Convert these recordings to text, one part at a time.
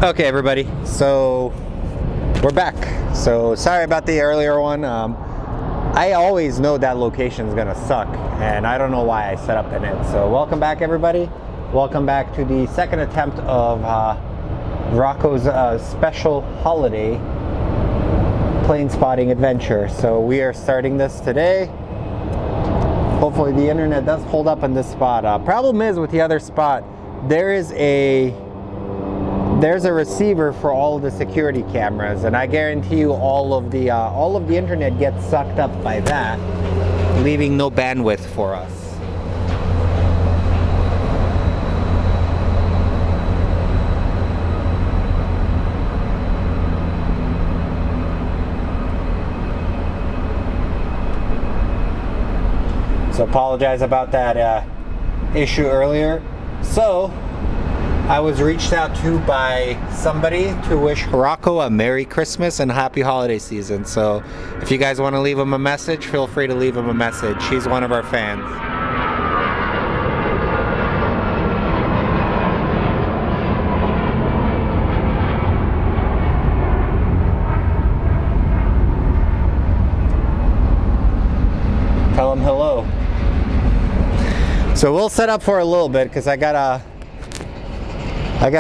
Okay, everybody, so we're back. So sorry about the earlier one. I always know that location is gonna suck, and I don't know why I set up in it. So welcome back, everybody. Welcome back to the second attempt of Rocco's special holiday plane spotting adventure. So we are starting this today. Hopefully the internet does hold up in this spot. Problem is with the other spot, there's a receiver for all of the security cameras, and I guarantee you all of the internet gets sucked up by that, leaving no bandwidth for us. So apologize about that issue earlier. So I was reached out to by somebody to wish Rocco a Merry Christmas and Happy Holiday Season. So if you guys want to leave him a message, feel free to leave him a message. He's one of our fans. Tell him hello. So we'll set up for a little bit because I gotta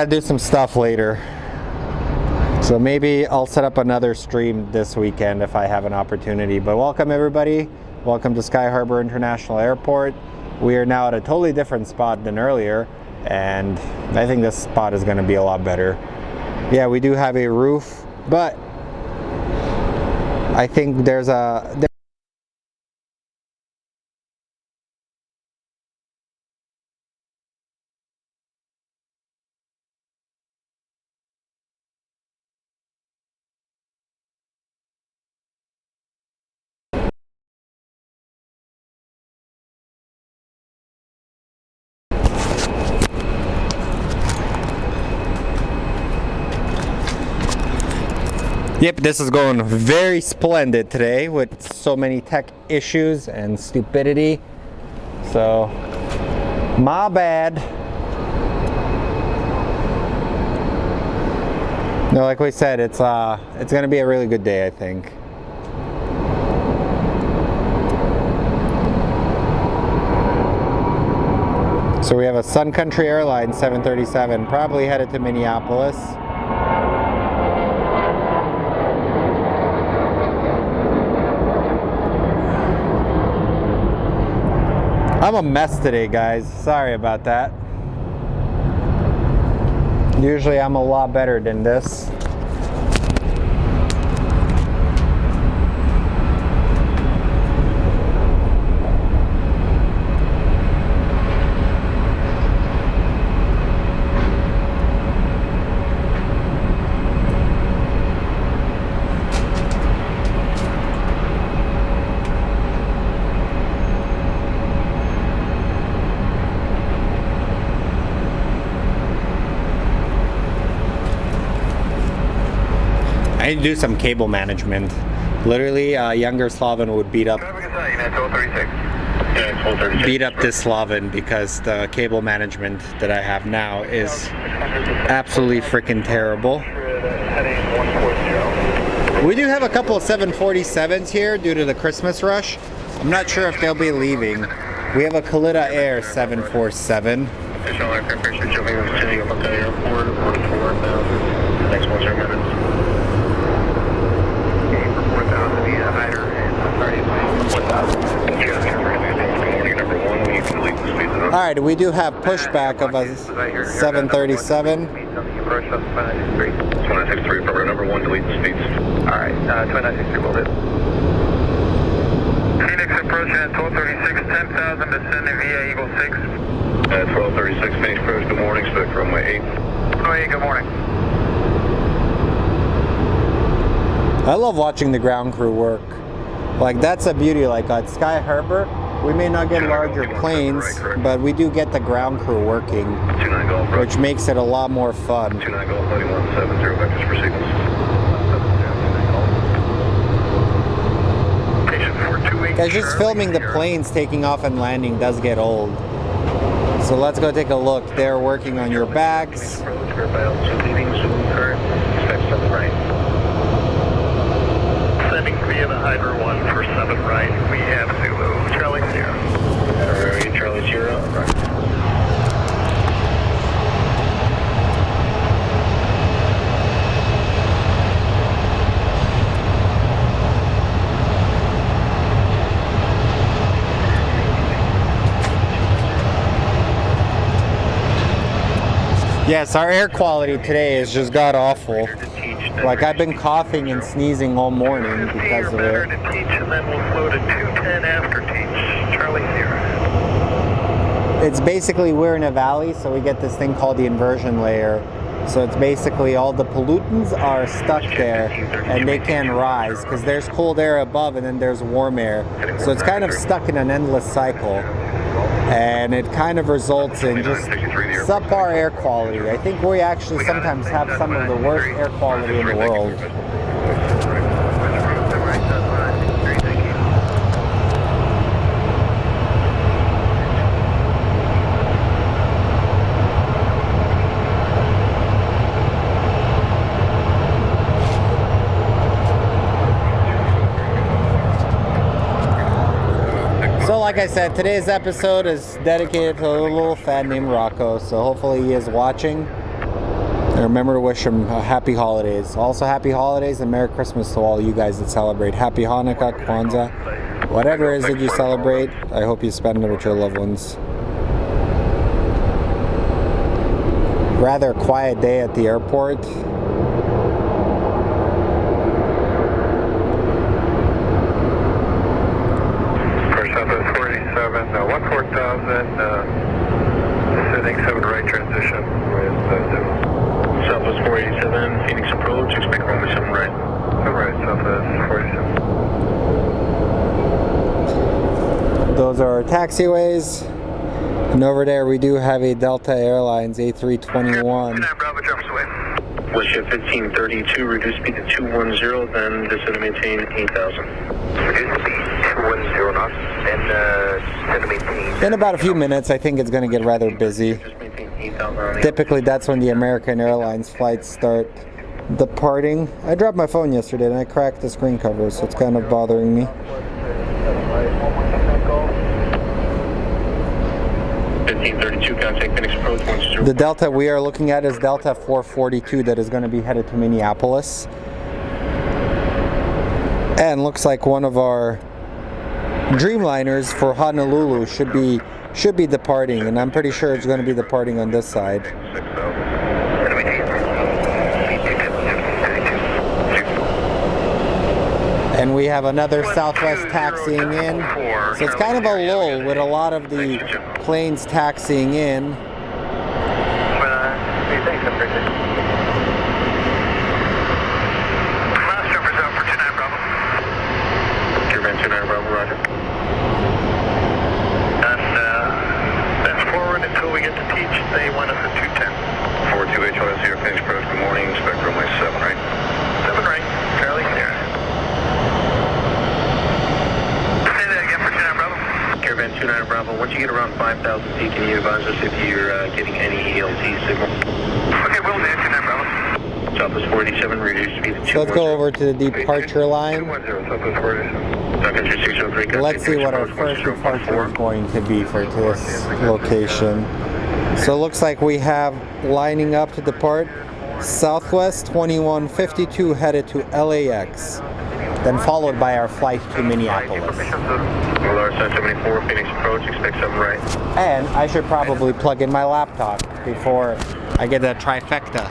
do some stuff later. So maybe I'll set up another stream this weekend if I have an opportunity. But welcome everybody. Welcome to Sky Harbor International Airport. We are now at a totally different spot than earlier, and I think this spot is going to be a lot better. Yeah, we do have a roof, but I think there's a Yep, this is going very splendid today with so many tech issues and stupidity. So, my bad. No, like we said, it's gonna be a really good day, I think. So we have a Sun Country Airlines 737, probably headed to Minneapolis. I'm a mess today, guys. Sorry about that. Usually I'm a lot better than this. I need to do some cable management. Literally, younger Slaven would beat up this Slaven because the cable management that I have now is absolutely freaking terrible. We do have a couple of 747s here due to the Christmas rush. I'm not sure if they'll be leaving. We have a Kalita Air 747. Alright, we do have pushback of a 737. 2963, program number 1, delete the speeds. Alright, 2963 will hit. Phoenix approaching at 1236, 10,000, descending via Eagle 6. 1236, Phoenix approach, good morning, expect runway 8. Runway 8, good morning. I love watching the ground crew work. Like, that's a beauty. Like at Sky Harbor, we may not get larger planes, but we do get the ground crew working, which makes it a lot more fun. 29 Golf, loading 170, vectors for signals. Guys, just filming the planes taking off and landing does get old. So let's go take a look. They're working on your bags. clear. Expect 7 right. Sending via the Hydra 1 for 7 right. We have Zulu. Charlie 0. Charlie 0. Right. Yes, our air quality today has just got awful. Like, I've been coughing and sneezing all morning because of it. To teach, and then we'll flow to 210 after teach. Charlie 0. It's basically, we're in a valley, so we get this thing called the inversion layer. So it's basically all the pollutants are stuck there and they can't rise because there's cold air above and then there's warm air. So it's kind of stuck in an endless cycle. And it kind of results in just subpar air quality. I think we actually sometimes have some of the worst air quality in the world. So like I said, today's episode is dedicated to a little fan named Rocco, so hopefully he is watching. And remember to wish him happy holidays. Also happy holidays and Merry Christmas to all you guys that celebrate. Happy Hanukkah, Kwanzaa, whatever it is that you celebrate, I hope you spend it with your loved ones. Rather quiet day at the airport. One 4000, sitting 7 right transition with Southwest 487, Phoenix approach, expect runway 7 right. 7 right, Southwest 487. Those are our taxiways. And over there we do have a Delta Airlines A321. Westjet 1532, reduce speed to 210, then descend to maintain 8000. Reduce speed 210 knots, and descend to maintain. In about a few minutes, I think it's going to get rather busy. Typically, that's when the American Airlines flights start departing. I dropped my phone yesterday and I cracked the screen cover, so it's kind of bothering me. 1532, contact Phoenix approach 10. The Delta we are looking at is Delta 442 that is going to be headed to Minneapolis. And looks like one of our Dreamliners for Honolulu should be departing, and I'm pretty sure it's going to be departing on this side. And we have another Southwest taxiing in. So it's kind of a lull with a lot of the planes taxiing in. Last jumper's out for 29 Bravo. Gearman 29 Bravo, roger. And that's forward until we get to teach. They want us at 210. 42H, here, Phoenix approach, good morning. Expect runway 7 right. 7 right, Charlie clear. Caravan 29 Bravo, once you get around 5,000 feet, can you advise us if you're getting any ELT signal? Okay, we'll do 29 Bravo. Southwest 487, reduce speed to 210. So let's go over to the departure line. 210, Southwest 487. Let's see what our first departure is going to be for this location. So it looks like we have lining up to depart Southwest 2152 headed to LAX, then followed by our flight to Minneapolis. 74, Phoenix approach, expect 7 right. And I should probably plug in my laptop before I get that trifecta.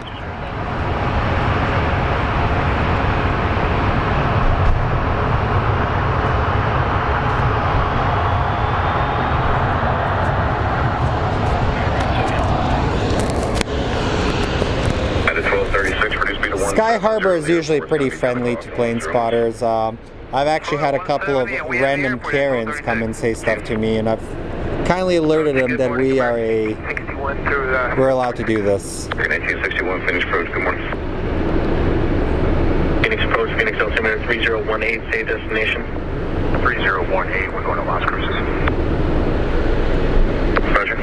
Sky Harbor is usually pretty friendly to plane spotters. I've actually had a couple of random Karens come and say stuff to me, and I've kindly alerted them that we're allowed to do this. 1961, Phoenix approach, good morning. Phoenix approach, Phoenix altimeter 3018, say destination. 3018, we're going to Las Cruces. Roger.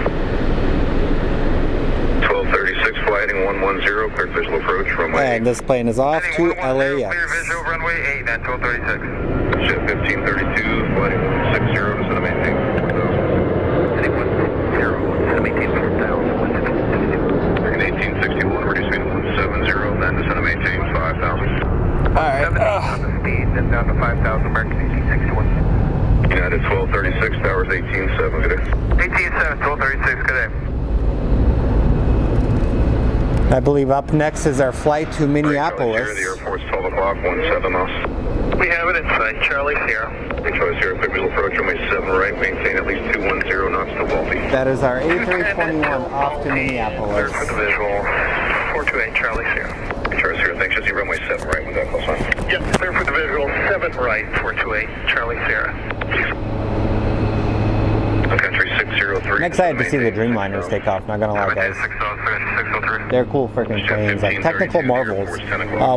1236, 206 flighting 110, clear visual approach runway 8. And this plane is off to LAX. Clear visual runway 8 at 1236. Jet 1532 flighting 160 to center maintain 4000. Heading 110, center maintain 4000. American 1861, reducing 170, then to center maintain 5000. Alright. On the speed, then down to 5000, American 1861. United 1236, towers 187, good day. 187, 1236, good day. I believe up next is our flight to Minneapolis. The airport's 12 o'clock, 17 miles. We have it in sight, Charlie Sierra. Charlie Sierra, clear visual approach, runway 7 right, maintain at least 210 knots to Walby. That is our A321 off to Clear Minneapolis. for the visual, 428, Charlie Sierra. Charlie Sierra, thanks, just see runway 7 right with that close on. Yep, clear for the visual, 7 right, 428, Charlie Sierra. Country 603. I'm excited to see the Dreamliners take off, not gonna lie guys. They're cool freaking planes, like technical marvels.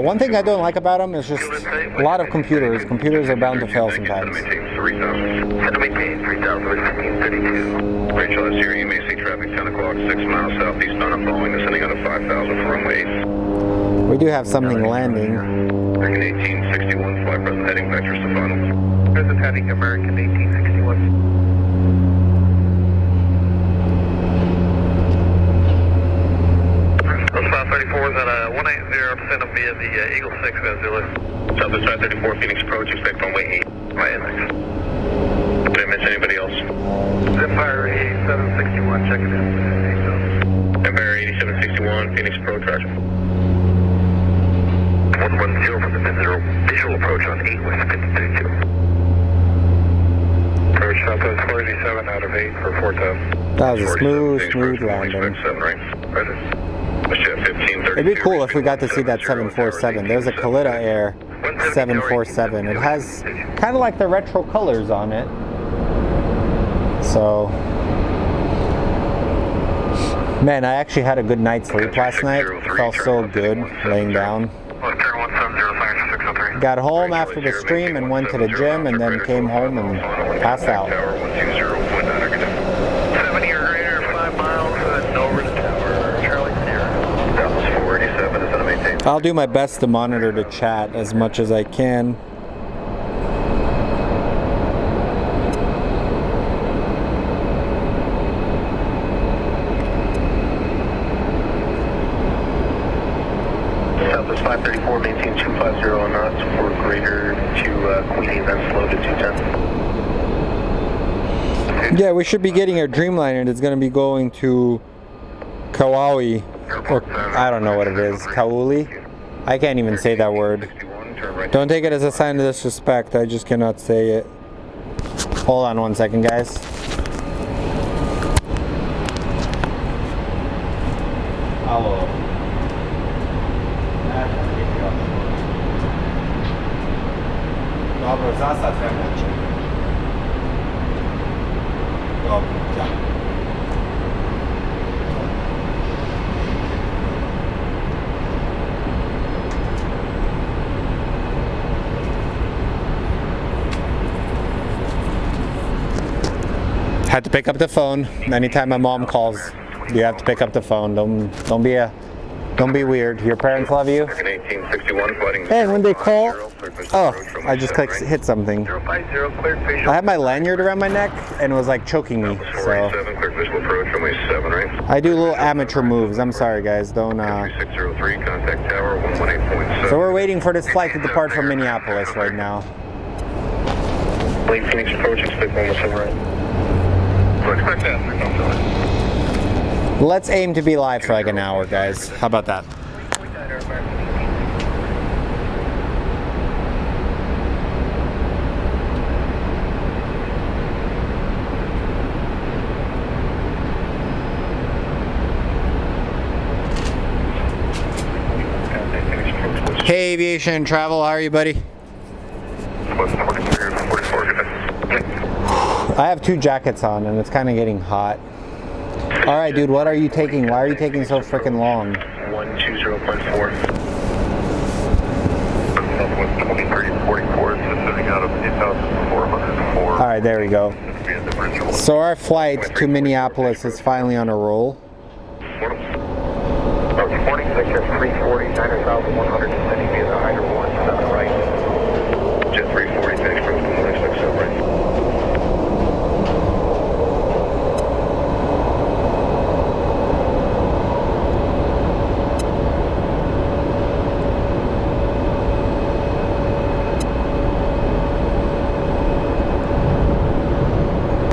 One thing I don't like about them is just a lot of computers. Computers are bound to fail sometimes. Rachel, Sierra, you may see traffic 10 o'clock, 6 miles southeast on a following, descending out of 5000 for runway 8. We do have something landing. American 1861, fly present heading vectors to final. Present heading American 1861. South 34 is at 180% of via the Eagle 6 Venezuela. Southwest 534 Phoenix approach, expect runway 8, IMX. Did I mention anybody else? Empire 8761, checking in. Empire 8761, Phoenix approach, roger. 110 from the visual approach on 8 West 5032. Approach Southwest 487 out of 8 for 4000. That was a smooth landing. 7 right, present. It'd be cool if we got to see that 747. There's a Kalita Air 747. It has kind of like the retro colors on it. So, man, I actually had a good night's sleep last night. Felt so good laying down. Got home after the stream and went to the gym and then came home and passed out. 70 or greater, 5 miles, and over the tower. Charlie Sierra. Dallas 487 is on a maintain. I'll do my best to monitor the chat as much as I can. Southwest 534, maintain 250 knots for greater to Queenie, then slow to 210. Yeah, we should be getting our Dreamliner that's going to be going to Kauai, or I don't know what it is, Kauli? I can't even say that word. Don't take it as a sign of disrespect, I just cannot say it. Hold on one second, guys. Hello. Dobro, zasad wewnątrz. Dobrze. Had to pick up the phone. Anytime my mom calls, you have to pick up the phone. Don't be weird. Your parents love you. And when they call, oh, I just hit something. I had my lanyard around my neck and it was like choking me. So I do little amateur moves. I'm sorry, guys. Don't. So we're waiting for this flight to depart from Minneapolis right now. Late Phoenix approach, expect 117 right. Expect that. Let's aim to be live for like an hour, guys. How about that? Hey, aviation and travel. How are you, buddy? I have 2 jackets on and it's kind of getting hot. All right, dude, what are you taking? Why are you taking so freaking long? 120.4. Southwest 203044 sitting out of 8,404. All right, there we go. So our flight to Minneapolis is finally on a roll. 1,100 descending via the Hydro 1 to the right. Jet 340, Phoenix Approach, good morning, expect right.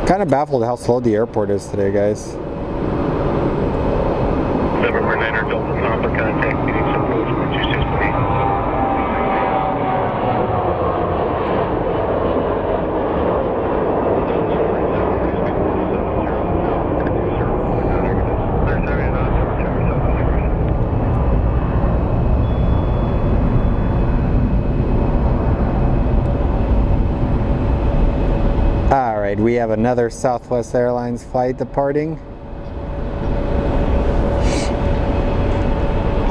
Kind of baffled how slow the airport is today, guys. November 9er, Delta Papa, contact Phoenix Approach, 126.8. Alright, we have another Southwest Airlines flight departing.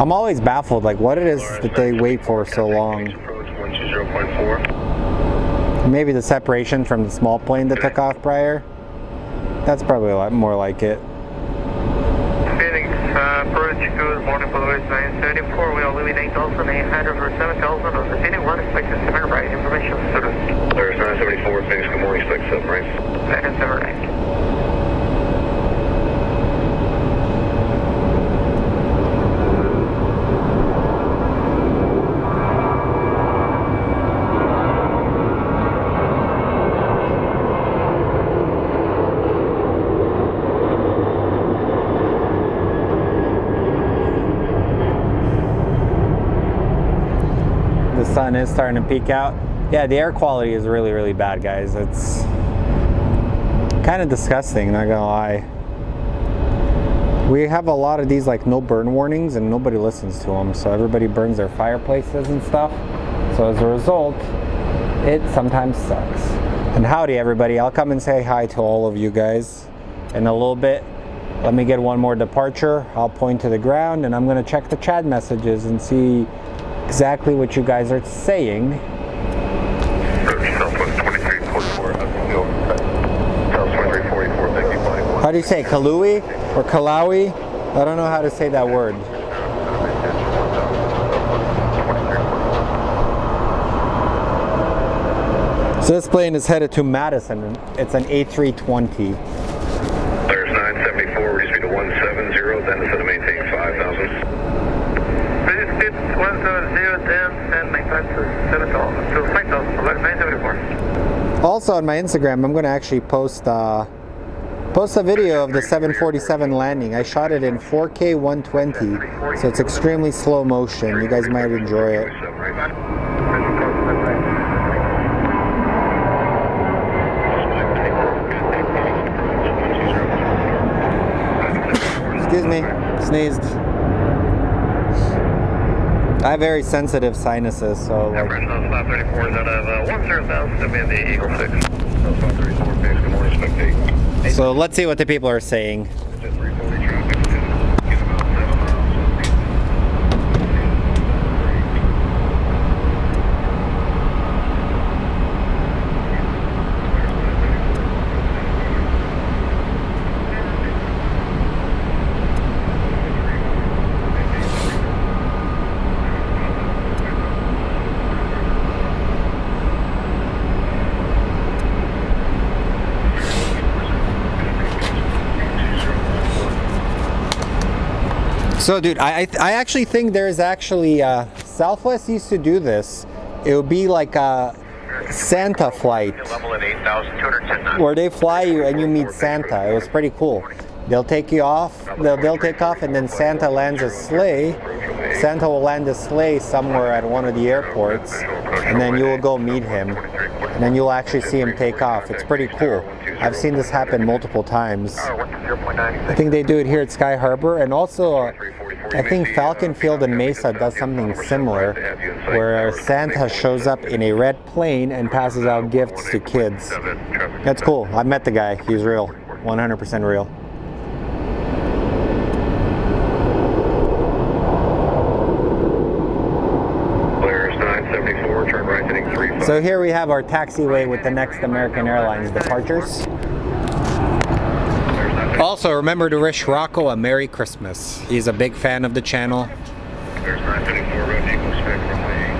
I'm always baffled, like what it is that they wait for so long. Maybe the separation from the small plane that took off prior. That's probably a lot more like it. Phoenix approach, good morning, Boulevard 974. We are leaving 8,800 for 7,000 on the Phoenix 1, expect 7 right, information service. There's 974, Phoenix, good morning, expect 7 right. 7 right. The sun is starting to peek out. Yeah, the air quality is really, really bad, guys. It's kind of disgusting, not gonna lie. We have a lot of these like no burn warnings and nobody listens to them, so everybody burns their fireplaces and stuff. So as a result, it sometimes sucks. And howdy everybody, I'll come and say hi to all of you guys in a little bit. Let me get one more departure. I'll point to the ground and I'm gonna check the chat messages and see exactly what you guys are saying. How do you say Kalui or Kalawi? I don't know how to say that word. So this plane is headed to Madison. It's an A320. There's 974, reach me to 170, then instead of maintaining 5,000. 170, then send my time to 7,000, to 5,000, 974. Also on my Instagram, I'm going to actually post a video of the 747 landing. I shot it in 4K 120, so it's extremely slow motion. You guys might enjoy it. Excuse me, sneezed. I have very sensitive sinuses, so like. 534 is out of 10,000 to be in the Eagle 6. 534, Phoenix, good morning, expect 8. So let's see what the people are saying. So dude, I actually think there's actually Southwest used to do this. It would be like a Santa flight where they fly you and you meet Santa. It was pretty cool. They'll take you off, they'll take off, and then Santa lands a sleigh. Santa will land a sleigh somewhere at one of the airports, and then you will go meet him, and then you'll actually see him take off. It's pretty cool. I've seen this happen multiple times. I think they do it here at Sky Harbor, and also I think Falcon Field in Mesa does something similar, where Santa shows up in a red plane and passes out gifts to kids. That's cool. I met the guy. He's real. 100% real. So here we have our taxiway with the next American Airlines departures. Also, remember to wish Rocco a Merry Christmas. He's a big fan of the channel. There's 974, expect runway 8.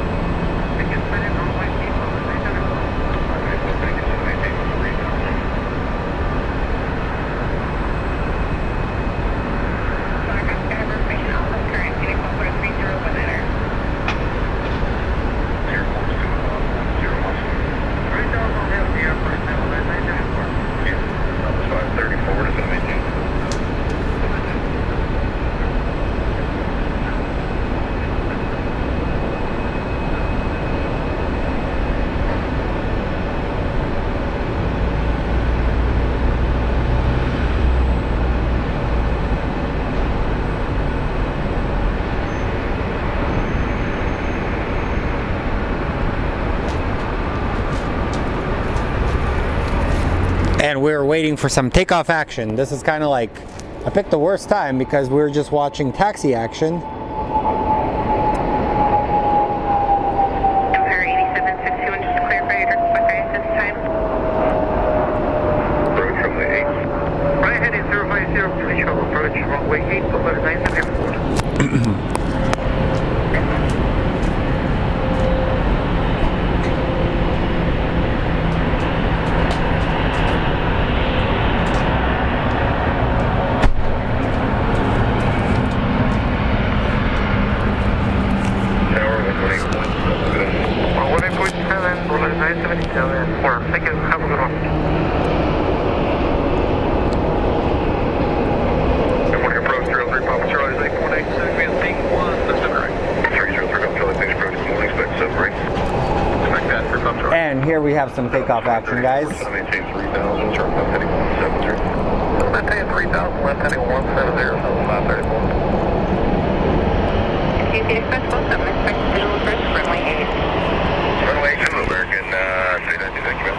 And we're waiting for some takeoff action. This is kind of like, I picked the worst time because we're just watching taxi action. Empire 8761, just to clarify your direct flight at this time. Approach runway 8. Right heading 050, please show approach runway 8, the letter 9 to airport. And here we have some takeoff action, guys. Maintain 3000, turn left heading 170. Maintain 3000, left heading 170, so 534. KPHX, welcome. Expect visual approach, runway 8. Runway 8 to American 392, thank you.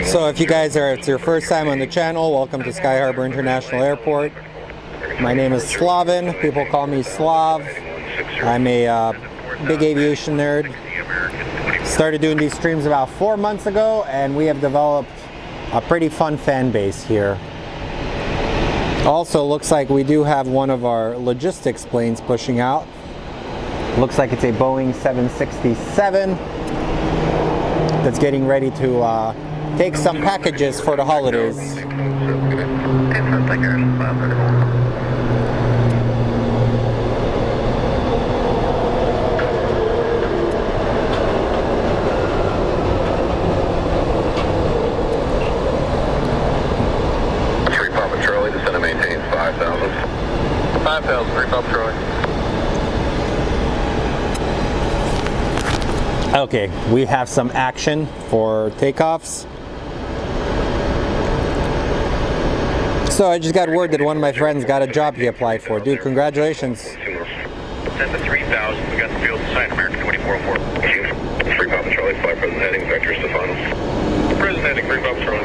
So if you guys are, it's your first time on the channel, welcome to Sky Harbor International Airport. My name is Slavin. People call me Slav. I'm a big aviation nerd. Started doing these streams about 4 months ago, and we have developed a pretty fun fan base here. Also, looks like we do have one of our logistics planes pushing out. Looks like it's a Boeing 767 that's getting ready to take some packages for the holidays. Three Papa Charlie, descend and maintain 5,000. 5,000, 3 Papa Charlie. Okay, we have some action for takeoffs. So I just got word that one of my friends got a job he applied for. Dude, congratulations. 10 to 3,000, we got the field assigned, American 2404. 3 Papa Charlie, flight present heading, Vector Stefano. Present heading, 3 Papa Charlie.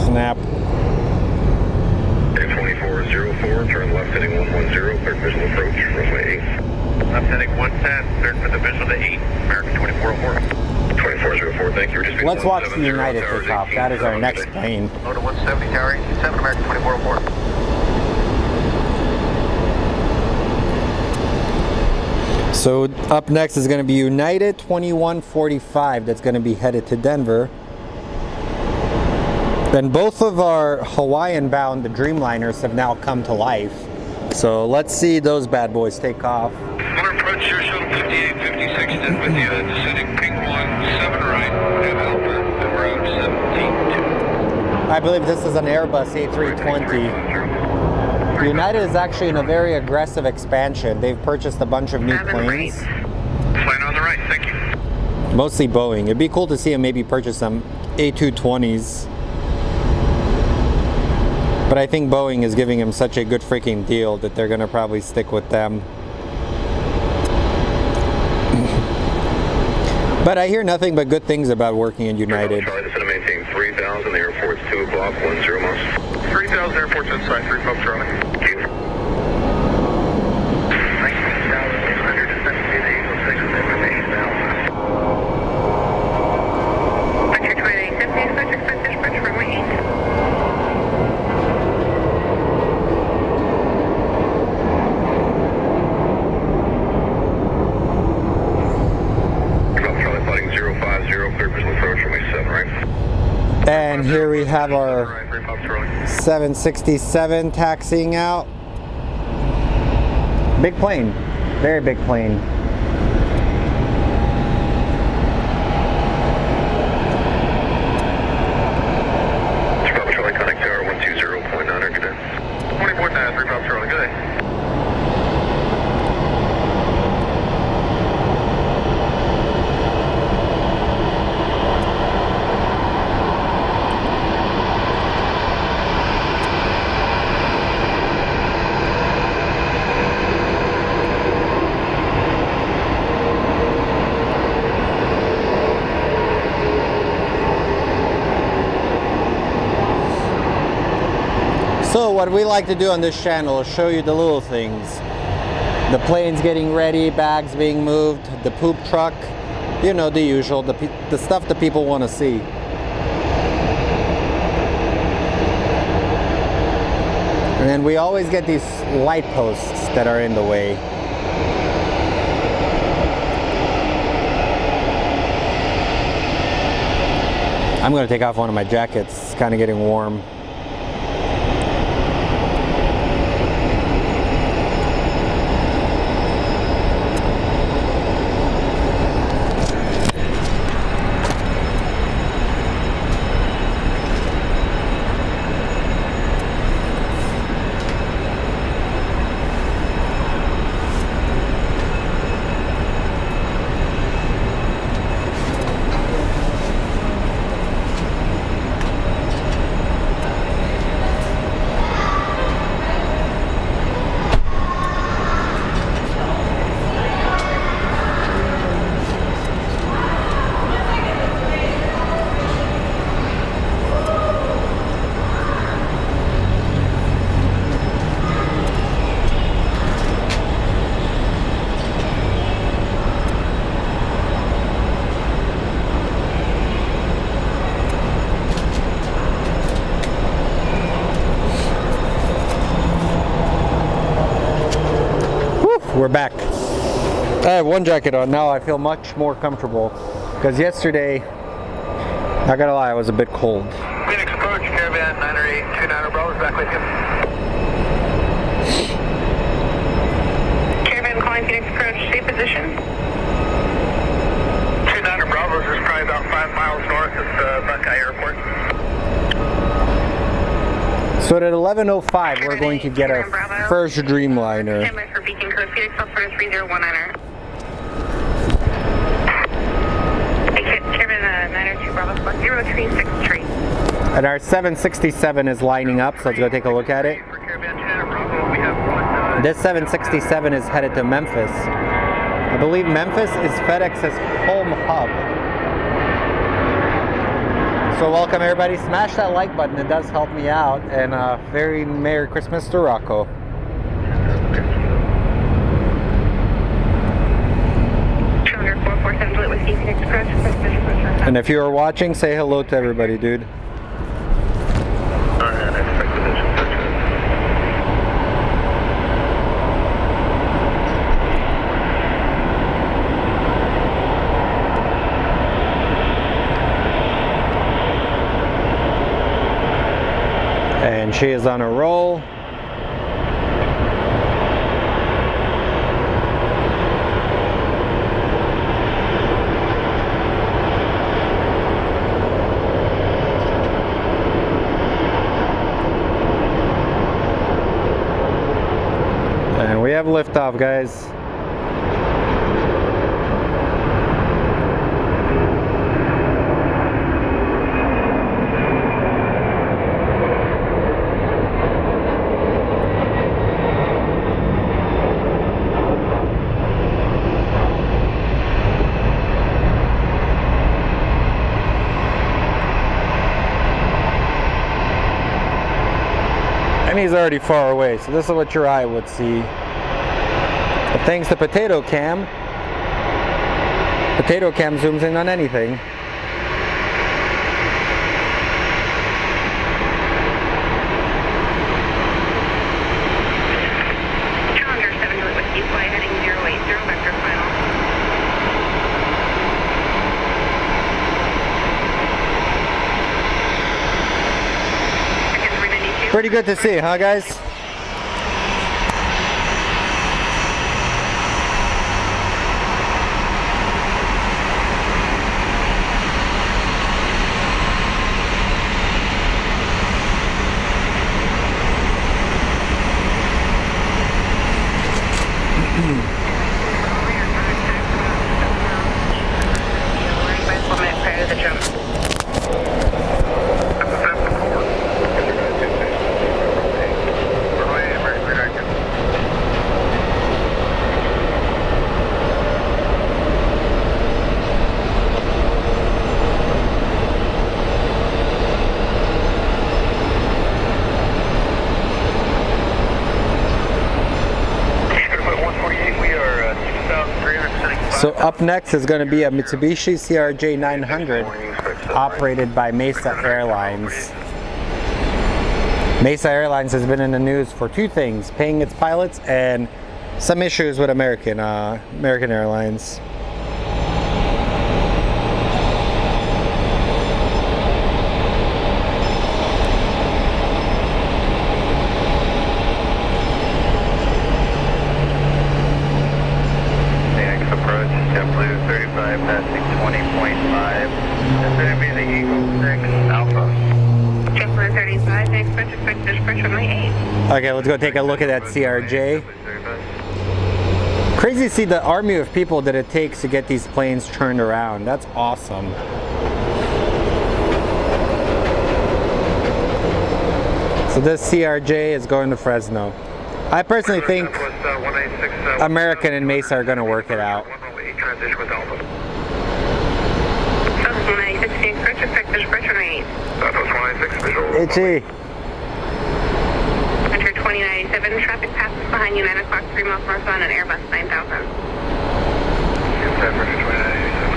Snap. 2404, turn left heading 110, cleared visual approach, runway 8. Left heading 110, cleared for the visual to 8, American 2404. 2404, thank you. Let's watch the United takeoff. That is our next plane. Low to 170, tower 87, American 2404. So up next is going to be United 2145 that's going to be headed to Denver. Then both of our Hawaiian bound Dreamliners have now come to life. So let's see those bad boys take off. On approach, your shuttle 5856 is with you. Descending ping 17 right. Have Alpha, around 17. I believe this is an Airbus A320. United is actually in a very aggressive expansion. They've purchased a bunch of new planes. Flying on the right, thank you. Mostly Boeing. It'd be cool to see them maybe purchase some A220s. But I think Boeing is giving them such a good freaking deal that they're going to probably stick with them. But I hear nothing but good things about working in United. Charlie, this is to maintain 3000, the airport's 2 o'clock, 10 miles. 3000, airport's inside, 3 Pub Charlie. Thank you. 19,600 to 17, Eagle 6 with information Alpha. Roger 2850, subject for dispatch runway 8. And here we have our 767 taxiing out. Big plane, very big plane. Charlie, connect tower 120.9, good day. 24,000, 3 Pub Charlie, good day. So what we like to do on this channel is show you the little things. The planes getting ready, bags being moved, the poop truck, you know, the usual, the stuff that people want to see. And then we always get these light posts that are in the way. I'm going to take off one of my jackets, it's kind of getting warm. We're back. I have one jacket on now. I feel much more comfortable because yesterday, not gonna lie, I was a bit cold. Phoenix approach, Caravan 90829 Bravo's back with you. Caravan calling Phoenix approach, state position. 29 Bravo's is probably about 5 miles north of Buckeye Airport. So at 11:05, we're going to get our first Dreamliner. Standby for beacon code Phoenix California 3019er. Caravan 902 Bravo Squad 0363. And our 767 is lining up, so let's go take a look at it. For Caravan 29 Bravo, we have one. This 767 is headed to Memphis. I believe Memphis is FedEx's home hub. So welcome everybody, smash that like button, it does help me out, and very Merry Christmas to Rocco. And if you are watching, say hello to everybody, dude. Alright, expect position. And she is on a roll. liftoff, guys. And he's already far away, so this is what your eye would see. But thanks to Potato Cam zooms in on anything. Challenger 7 with Whiskey Fly heading 080 vector final. Seconds 392. Pretty good to see, huh, guys? So up next is going to be a Mitsubishi CRJ 900 operated by Mesa Airlines. Mesa Airlines has been in the news for two things: paying its pilots and some issues with American Airlines. Approach, JetBlue 35, passing 20.5. That's going to be the Eagle 6 Alpha. JetBlue 35, expect dispatch runway 8. Okay, let's go take a look at that CRJ. Crazy to see the army of people that it takes to get these planes turned around. That's awesome. So this CRJ is going to Fresno. I personally think American and Mesa are going to work it out. Transition with Alpha. Southwest 196, approach expect dispatch runway 8. Southwest 196, visual. Itchy. Enter 2097, traffic passes behind you 9 o'clock, 3 miles northbound on Airbus 9000. San Francisco 2097.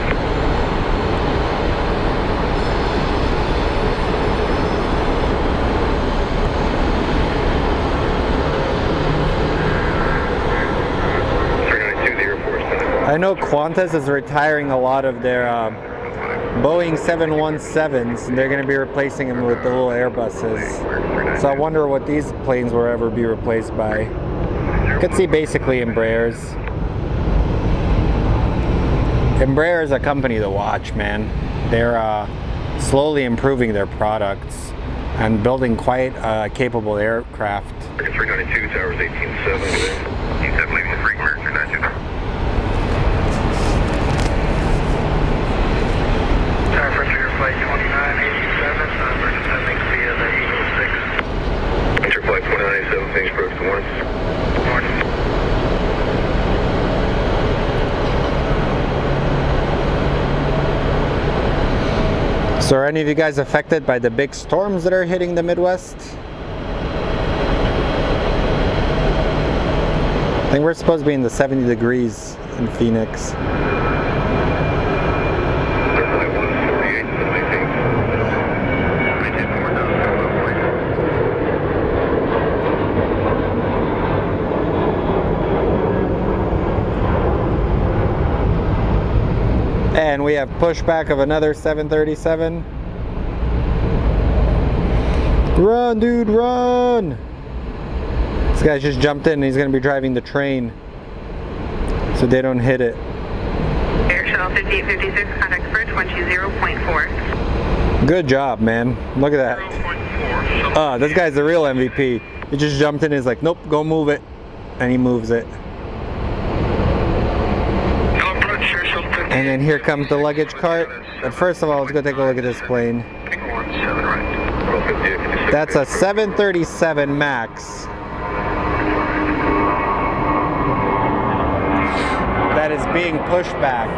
I know Qantas is retiring a lot of their Boeing 717s, and they're going to be replacing them with the little Airbuses. So I wonder what these planes will ever be replaced by. You can see basically Embraers. Embraer is a company to watch, man. They're slowly improving their products and building quite capable aircraft. 392, towers 18.7. 18.7 leaving the Freak Mercury 92. Tower for clear flight 2987, we're descending via the Eagle 6. Enter flight 2987, Phoenix approach to 1. Morning. So are any of you guys affected by the big storms that are hitting the Midwest? I think we're supposed to be in the 70 degrees in Phoenix. And we have pushback of another 737. Run, dude, run! This guy just jumped in and he's going to be driving the train so they don't hit it. Air Shuttle 5856, contact bridge 120.4. Good job, man. Look at that. This guy's the real MVP. He just jumped in and he's like, nope, go move it. And he moves it. And then here comes the luggage cart. But first of all, let's go take a look at this plane. That's a 737 MAX. That is being pushed back.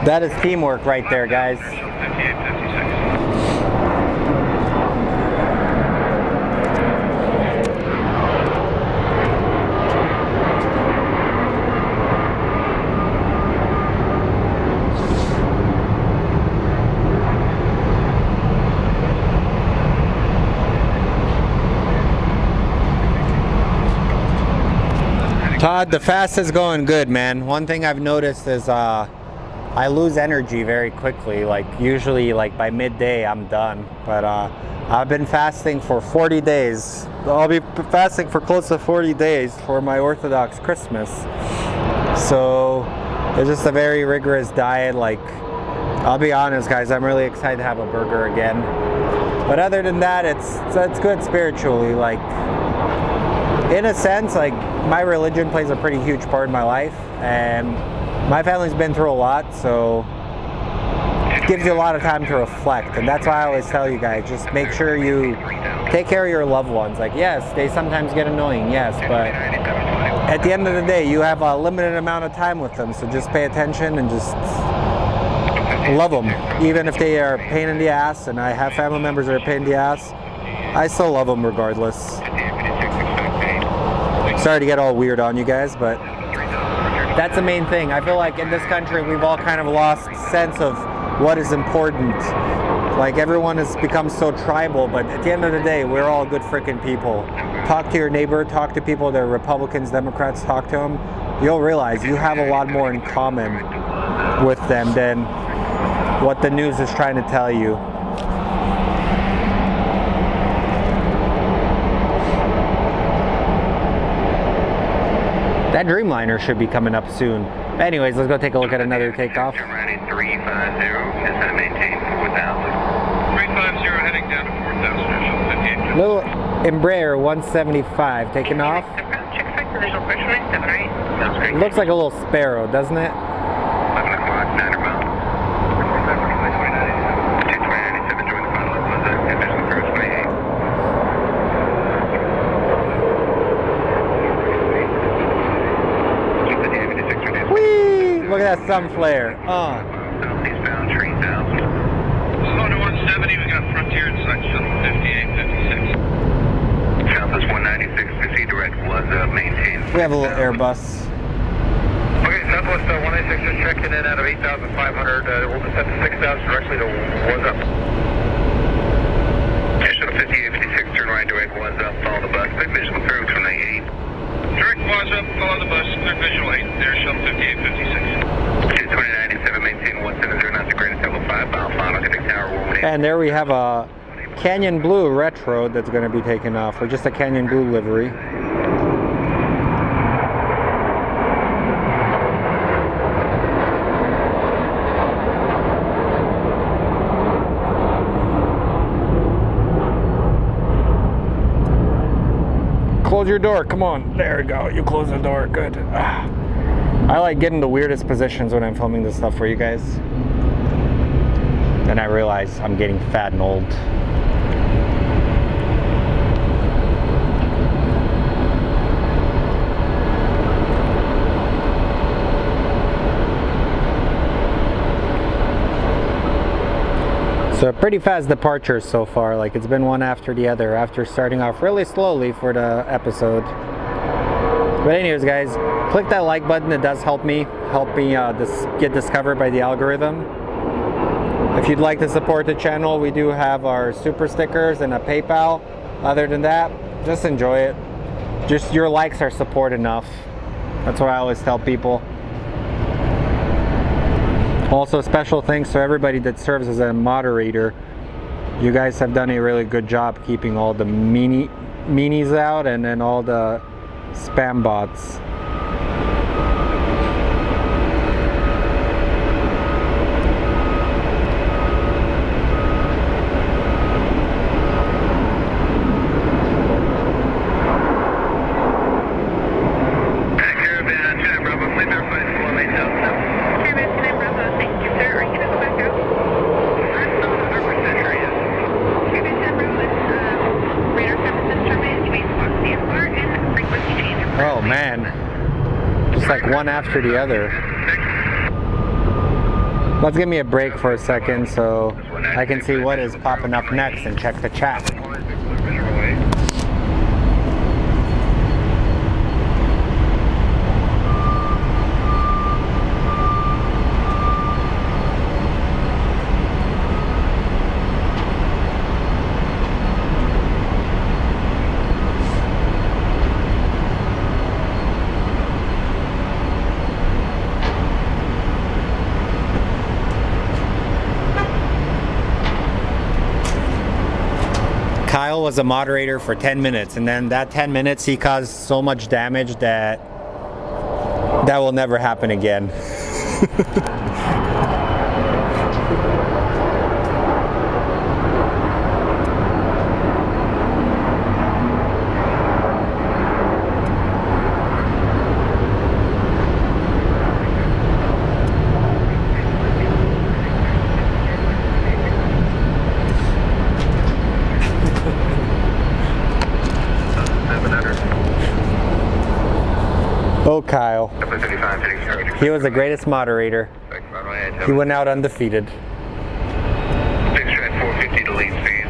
That is teamwork right there, guys. Todd, the fast is going good, man. One thing I've noticed is I lose energy very quickly. Like usually like by midday I'm done, but I've been fasting for 40 days. I'll be fasting for close to 40 days for my Orthodox Christmas. So it's just a very rigorous diet. Like, I'll be honest guys, I'm really excited to have a burger again. But other than that, it's good spiritually. Like, in a sense, like my religion plays a pretty huge part in my life, and my family's been through a lot, so it gives you a lot of time to reflect. And that's why I always tell you guys, just make sure you take care of your loved ones. Like, yes, they sometimes get annoying, yes, but at the end of the day, you have a limited amount of time with them, so just pay attention and just love them. Even if they are a pain in the ass, and I have family members that are a pain in the ass, I still love them regardless. Sorry to get all weird on you guys, but that's the main thing. I feel like in this country, we've all kind of lost sense of what is important. Like, everyone has become so tribal, but at the end of the day, we're all good freaking people. Talk to your neighbor, talk to people that are Republicans, Democrats, talk to them. You'll realize you have a lot more in common with them than what the news is trying to tell you. That Dreamliner should be coming up soon. Anyways, let's go take a look at another takeoff. Running 350, descend and maintain 4,000. 350 heading down to 4,000. Little Embraer 175 taking off. Looks like a little Sparrow, doesn't it? 11 o'clock, 9 miles. 229.97, join the final visual approach 28. Whee! Look at that sun flare. Southeastbound 3000. Slow to 170, we got Frontier inside shuttle 5856. Southwest 196, proceed direct was maintained. We have a little Airbus. Okay, Southwest 196 just checking in out of 8,500. We'll descend to 6,000 directly to was up. Yeah, shuttle 5856, turn right direct was up, follow the bus. Big visual approach 28. Direct was up, follow the bus, clear visual 8, there, shuttle 5856. 229.97, maintain 170, not the greatest level 5, bound final, connect tower 118. And there we have a Canyon Blue Retro that's going to be taken off, or just a Canyon Blue livery. Close your door, come on. There we go, you close the door, good. I like getting the weirdest positions when I'm filming this stuff for you guys. Then I realize I'm getting fat and old. So pretty fast departures so far, like it's been one after the other after starting off really slowly for the episode. But anyways guys, click that like button, it does help me get discovered by the algorithm. If you'd like to support the channel, we do have our super stickers and a PayPal. Other than that, just enjoy it. Just your likes are support enough. That's what I always tell people. Also, special thanks to everybody that serves as a moderator. You guys have done a really good job keeping all the meanies out and then all the spam bots. Oh man, just like one after the other. Let's give me a break for a second so I can see what is popping up next and check the chat. Kyle was a moderator for 10 minutes, and then that 10 minutes he caused so much damage that will never happen again. Oh, Kyle. He was the greatest moderator. He went out undefeated. 6 450 to lead speed.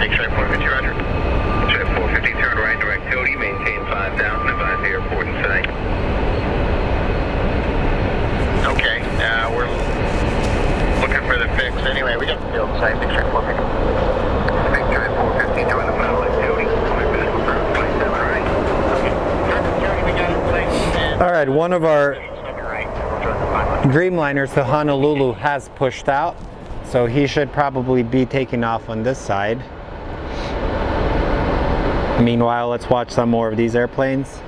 6 450, roger. 450, turn right, direct Cody, maintain 5,000, advise the airport in sight. Okay, we're looking for the fix. Anyway, we got the field site, 6 450. 6 450, join the final at Cody. All right, one of our Dreamliners to Honolulu has pushed out, so he should probably be taking off on this side. Meanwhile, let's watch some more of these airplanes.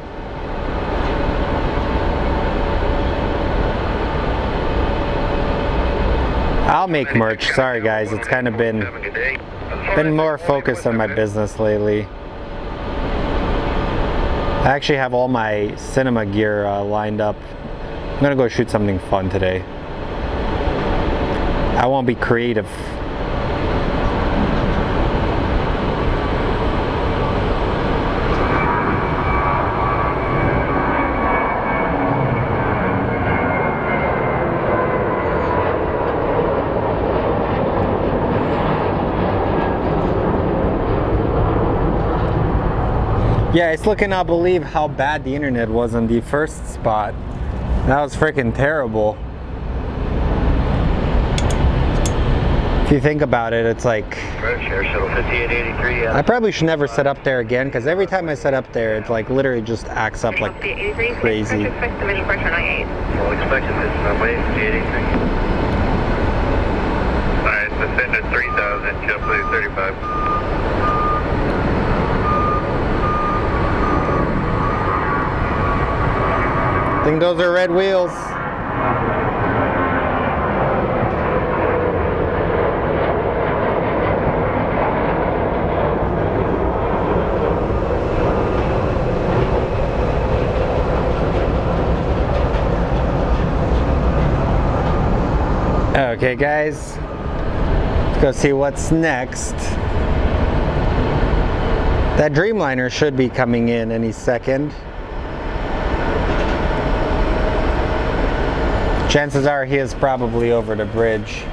I'll make merch. Sorry guys, it's kind of been more focused on my business lately. I actually have all my cinema gear lined up. I'm gonna go shoot something fun today. I won't be creative. Yeah, I still cannot believe how bad the internet was on the first spot. That was freaking terrible. If you think about it, it's like I probably should never set up there again, because every time I set up there, it's like literally just acts up like crazy. Alright, descended 3,000, jump lead 35. I think those are red wheels. Okay guys, let's go see what's next. That Dreamliner should be coming in any second. Chances are he is probably over the bridge.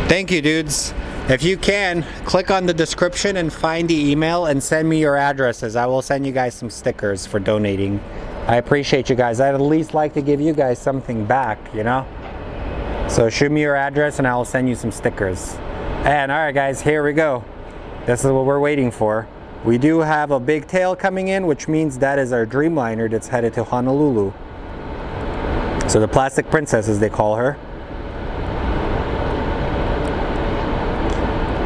Thank you, dudes. If you can, click on the description and find the email and send me your addresses. I will send you guys some stickers for donating. I appreciate you guys. I'd at least like to give you guys something back, you know? So shoot me your address and I will send you some stickers. And alright guys, here we go. This is what we're waiting for. We do have a big tail coming in, which means that is our Dreamliner that's headed to Honolulu. So the Plastic Princess, as they call her.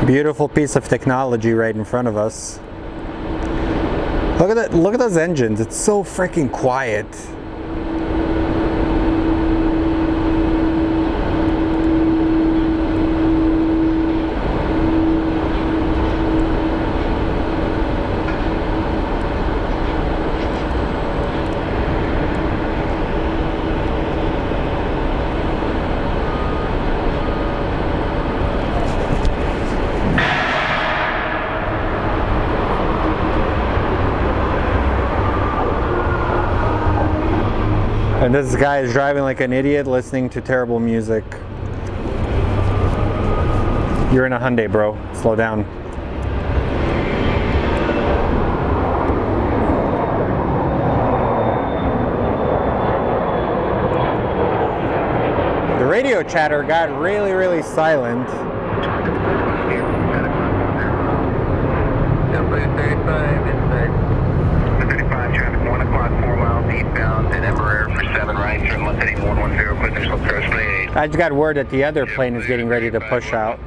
Beautiful piece of technology right in front of us. Look at that, look at those engines. It's so freaking quiet. And this guy is driving like an idiot, listening to terrible music. You're in a Hyundai, bro. Slow down. The radio chatter got really, really silent. I just got word that the other plane is getting ready to push out.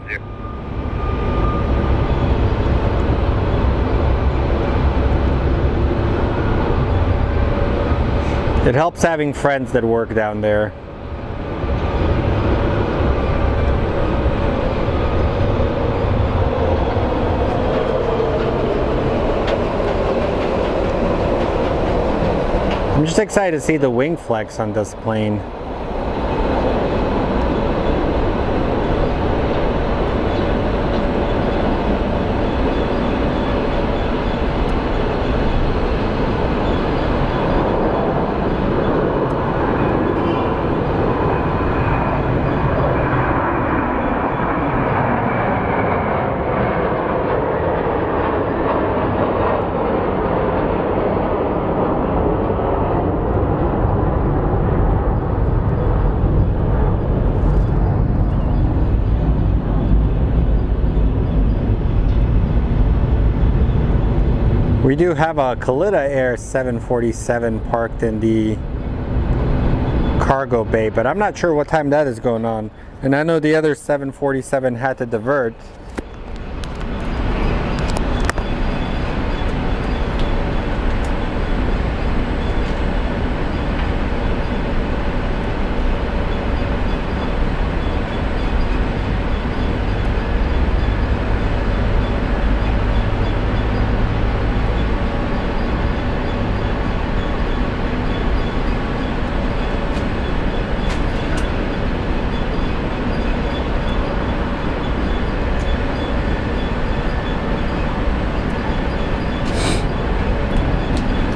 It helps having friends that work down there. I'm just excited to see the wing flex on this plane. We do have a Kalitta Air 747 parked in the cargo bay, but I'm not sure what time that is going on. And I know the other 747 had to divert.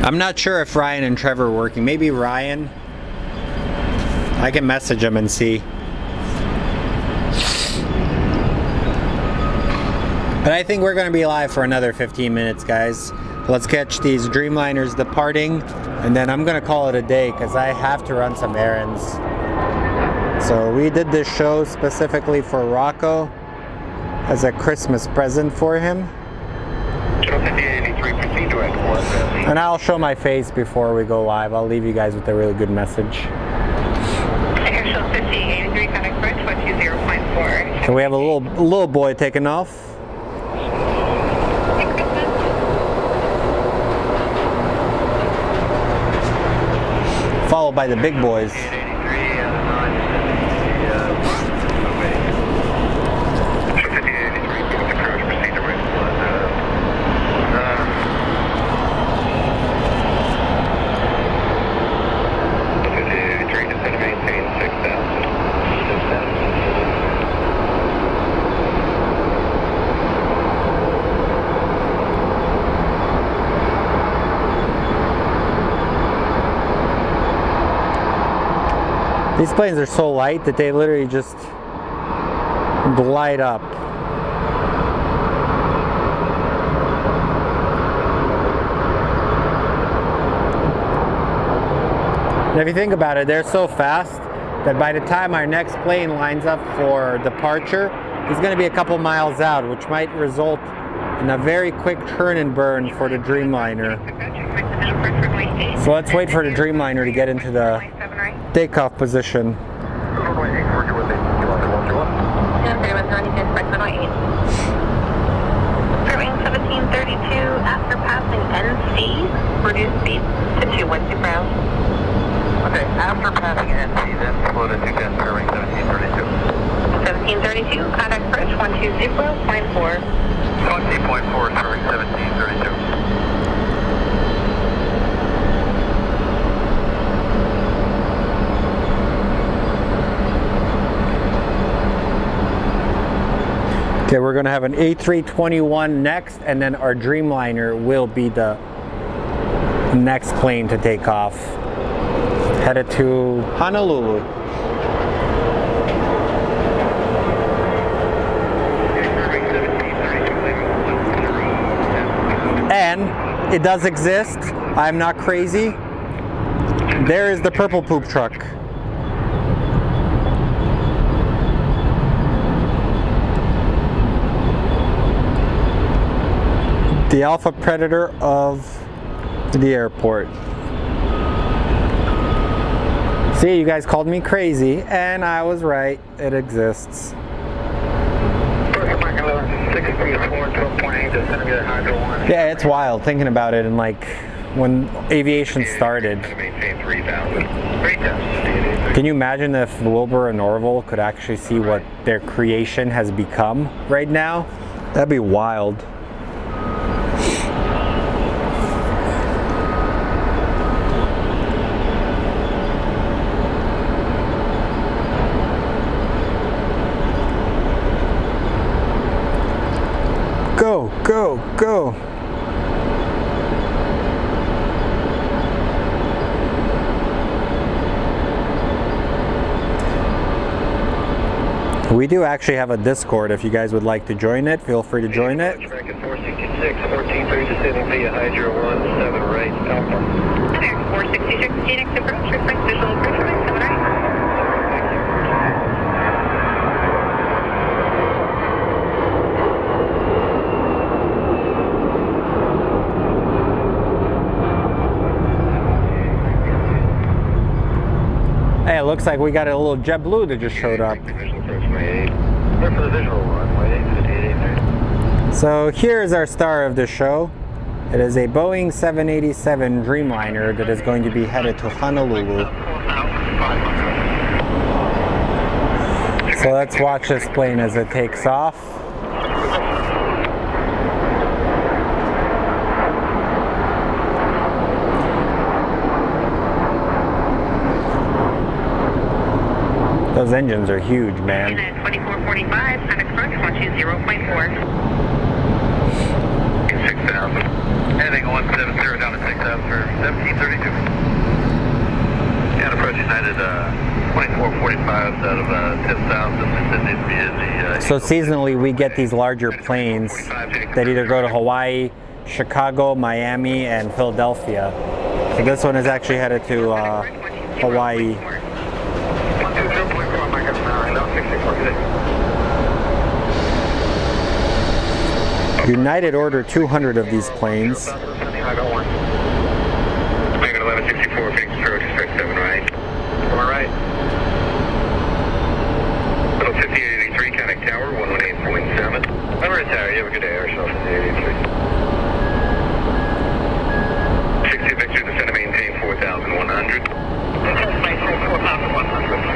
I'm not sure if Ryan and Trevor are working. Maybe Ryan. I can message him and see. But I think we're going to be live for another 15 minutes, guys. Let's catch these Dreamliners departing, and then I'm going to call it a day because I have to run some errands. So we did this show specifically for Rocco as a Christmas present for him. And I'll show my face before we go live. I'll leave you guys with a really good message. Airshow 5083, contact bridge 120.4. So we have a little boy taking off. Followed by the big boys. These planes are so light that they literally just glide up. And if you think about it, they're so fast that by the time our next plane lines up for departure, he's going to be a couple miles out, which might result in a very quick turn and burn for the Dreamliner. So let's wait for the Dreamliner to get into the takeoff position. Serving 1732 after passing NC, reduce speed to 212 miles. Okay, after passing NC, then slow to 210, serving 1732. 1732, contact bridge 120.4. 20.4, serving 1732. Okay, we're gonna have an A321 next, and then our Dreamliner will be the next plane to take off. Headed to Honolulu. And it does exist. I'm not crazy. There is the purple poop truck. The Alpha Predator of the airport. See, you guys called me crazy, and I was right. It exists. Yeah, it's wild thinking about it, and like when aviation started. Can you imagine if Wilbur and Orville could actually see what their creation has become right now? That'd be wild. Go, go, go. We do actually have a Discord. If you guys would like to join it, feel free to join it. 466, 1430 descending via Hydro 17 right, Alpha. 466, Phoenix approach, reflect visual approach, 7 right. Hey, it looks like we got a little JetBlue that just showed up. So here's our star of the show. It is a Boeing 787 Dreamliner that is going to be headed to Honolulu. So let's watch this plane as it takes off. Those engines are huge, man. 2445, contact approach 120.4. 6,000. Heading 170 down to 6,000 for 1732. And approach United 2445 out of 10,000. So seasonally we get these larger planes that either go to Hawaii, Chicago, Miami, and Philadelphia. So this one is actually headed to Hawaii. United ordered 200 of these planes. Megan 1164, Phoenix approach, straight 7 right. 4 right. Little 5883, Connect Tower, 118.7. Number tower, you have a good day, Airshow 5883. 60 Victor, descend and maintain 4,100. 4,100.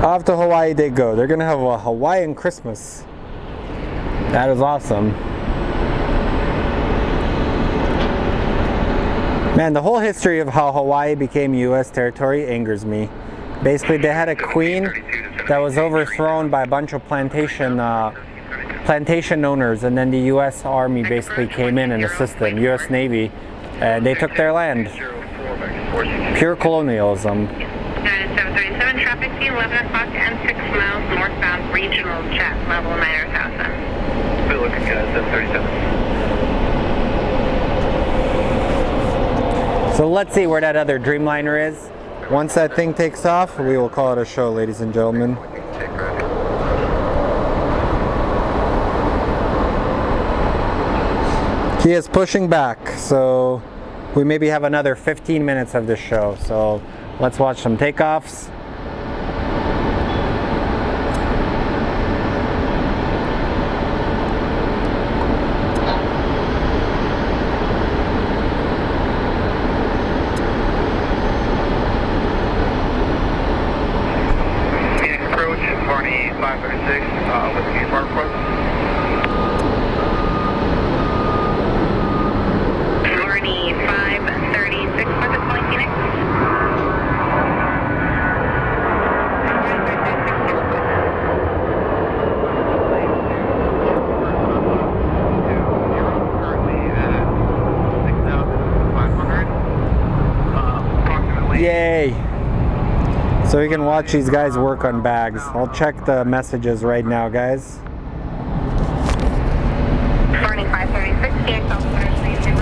Off to Hawaii they go. They're gonna have a Hawaiian Christmas. That is awesome. Man, the whole history of how Hawaii became U.S. territory angers me. Basically, they had a queen that was overthrown by a bunch of plantation plantation owners, and then the U.S. Army basically came in and assisted, U.S. Navy, and they took their land. Pure colonialism. 737 traffic scene, 11 o'clock and 6 miles northbound regional jet level 9000. Still looking at 737. So let's see where that other Dreamliner is. Once that thing takes off, we will call it a show, ladies and gentlemen. He is pushing back, so we maybe have another 15 minutes of this show. So let's watch some takeoffs. Phoenix approach, Barney 536, with the park approach. Barney 536 for the point Phoenix. Yay! So we can watch these guys work on bags. I'll check the messages right now, guys. Barney 536, Phoenix officer 536,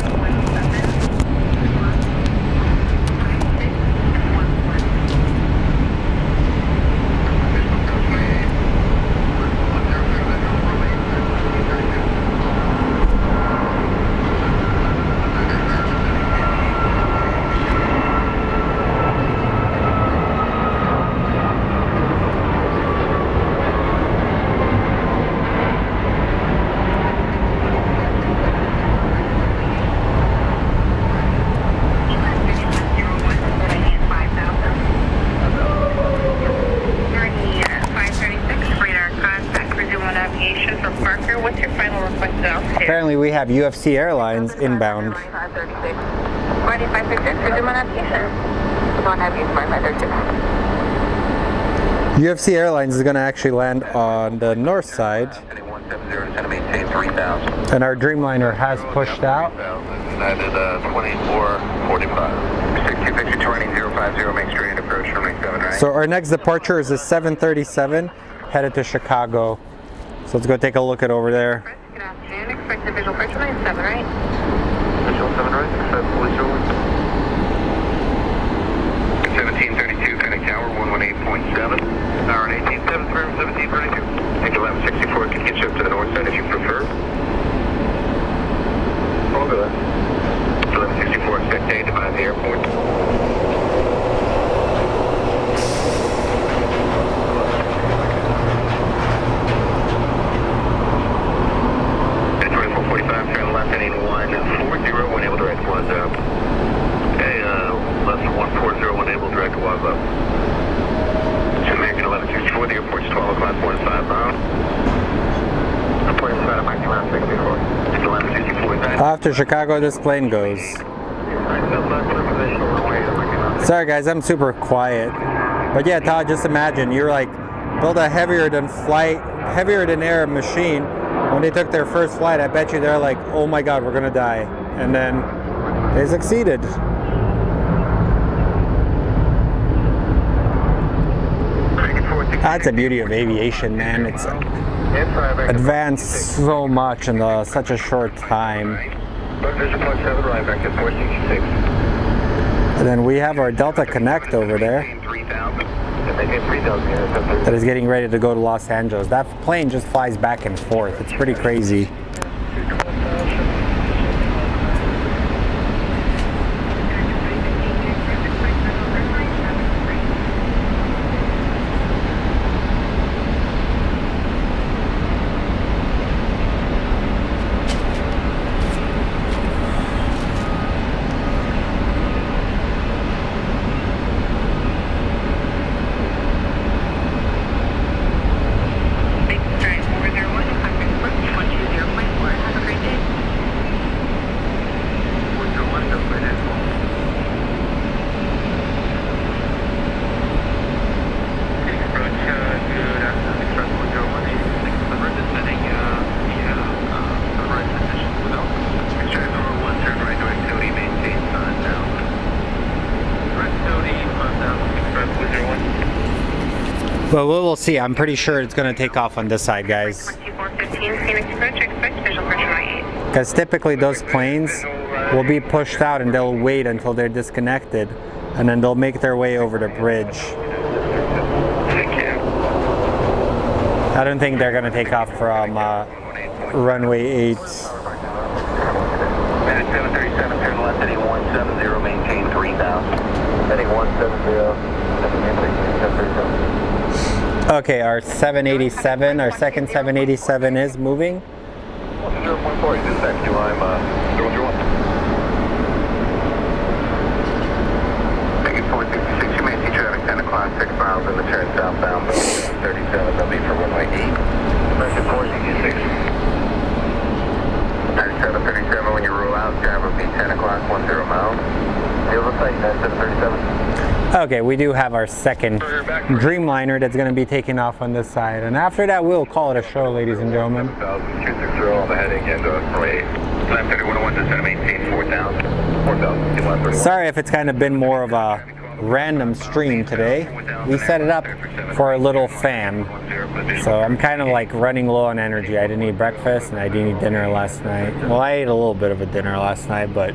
radar contact, resume on aviation for Parker. What's your final request to altitude? Apparently we have UFC Airlines inbound. Barney 536, resume on aviation. On aviation, Barney 536. UFC Airlines is going to actually land on the north side, and our Dreamliner has pushed out. United 2445. 6250 29050, make straight and approach runway 7 right. So our next departure is a 737 headed to Chicago. So let's go take a look at over there. Good afternoon, expected visual approach runway 7 right. Visual 7 right, successfully showing. 1732, Panic Tower, 118.7. Hour and 18, 1732. Take 1164, can get you up to the north side if you prefer. All good. 1164, expect day to find the airport. At 2445, turn left heading 140, when able direct was up. Okay, left 140, able direct was up. To American 1164, the airport's 12 o'clock, 45 miles. Report inside of American 1164. 1164 is that. After Chicago, this plane goes. Sorry guys, I'm super quiet. But yeah, Todd, just imagine you're like, build a heavier than air machine. When they took their first flight, I bet you they're like, oh my god, we're gonna die. And then they succeeded. That's the beauty of aviation, man. It's advanced so much in such a short time. And then we have our Delta Connect over there that is getting ready to go to Los Angeles. That plane just flies back and forth. It's pretty crazy. But we'll see. I'm pretty sure it's going to take off on this side, guys. 2415 Phoenix approach, expect visual approach runway 8. Because typically those planes will be pushed out and they'll wait until they're disconnected, and then they'll make their way over the bridge. I don't think they're going to take off from runway 8. 737, turn left, heading 170, maintain 3000. Heading 170, Okay, our 787, our second 787 is moving. 0.4, dispatch to I'm 001. Taking 466, you maintain traffic 10 o'clock, 6 miles in the turn southbound, 37, they'll be for runway 8. Pressure 466. 9737, when you roll out, driver will be 10 o'clock, 10 miles. Deal with site, 9737. Okay, we do have our second Dreamliner that's going to be taking off on this side. And after that, we'll call it a show, ladies and gentlemen. 260 on the heading and runway 8. Left 3101, descend, maintain 4000. 4000. Sorry if it's kind of been more of a random stream today. We set it up for a little fan. So I'm kind of like running low on energy. I didn't eat breakfast and I didn't eat dinner last night. Well, I ate a little bit of a dinner last night, but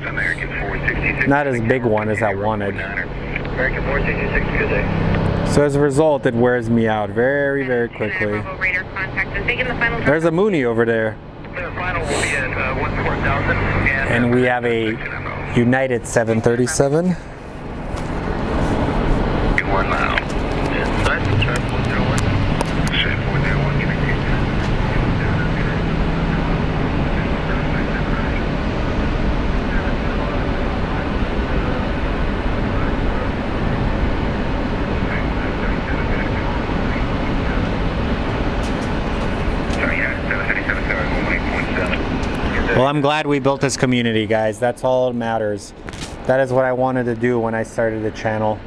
not as big one as I wanted. American 466, good day. So as a result, it wears me out very, very quickly. There's a Mooney over there. And we have a United 737. 1 mile. Inside the track 101. Shade 401, connecting. Well, I'm glad we built this community, guys. That's all that matters. That is what I wanted to do when I started the channel.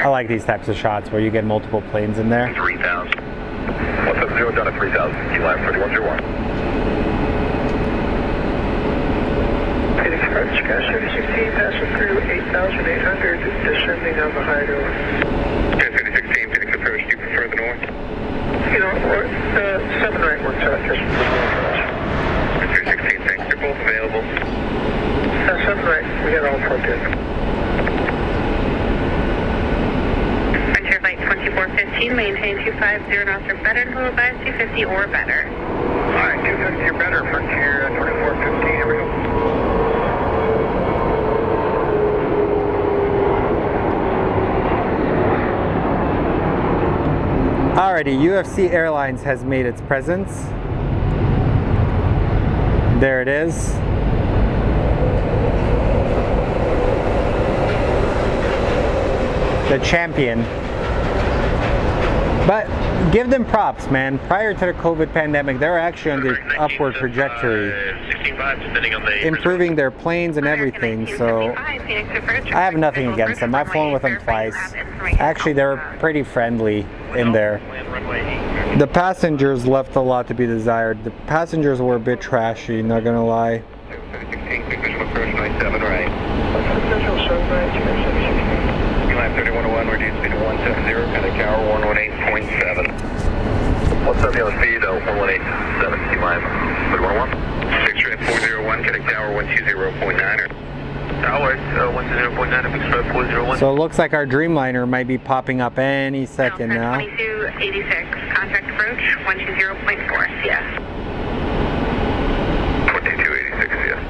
I like these types of shots where you get multiple planes in there. 3000. 170 down to 3000. Key line 3101. Phoenix approach, gas 3016, passing through 8,800, descending on the high door. Gas 3016, Phoenix approach, do you prefer the north? You know, or the 7 right works out just for the north. 3016, thanks. They're both available. 7 right, we got all plugged in. Frontier flight 2415, maintain 250 knots or better, and will advise 250 or better. Alright, 250 or better, Frontier 2415, here we go. Alrighty, UFC Airlines has made its presence. There it is. The champion. But give them props, man. Prior to the COVID pandemic, they were actually on the upward trajectory, improving their planes and everything. So I have nothing against them. I've flown with them twice. Actually, they were pretty friendly in there. The passengers left a lot to be desired. The passengers were a bit trashy, not gonna lie. 97 right. 3101, reduce speed to 170, kind of tower 118.7. 170 on the speed, 118.7, key line 3101. 6 401, kind of tower 120.9. Tower 120.9, big spread 401. So it looks like our Dreamliner might be popping up any second now. 2286, contact approach 120.4, yes. 2286, yes.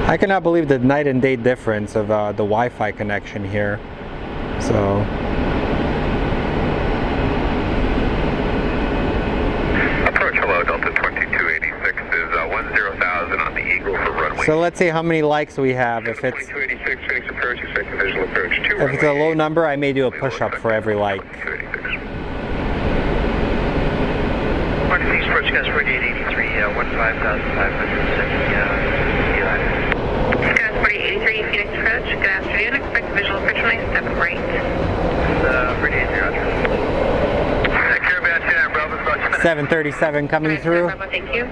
I cannot believe the night and day difference of the Wi-Fi connection here. So approach hello, Delta 2286 is 10,000 on the Eagle for runway. so let's see how many likes we have. If it's 2286, Phoenix approach, expect visual approach 2. if it's a low number, I may do a push-up for every like. Phoenix approach, gas 4883, 15,570, Gas 4083, Phoenix approach, good afternoon, expect visual approach when I step right. 737 coming through. Thank you.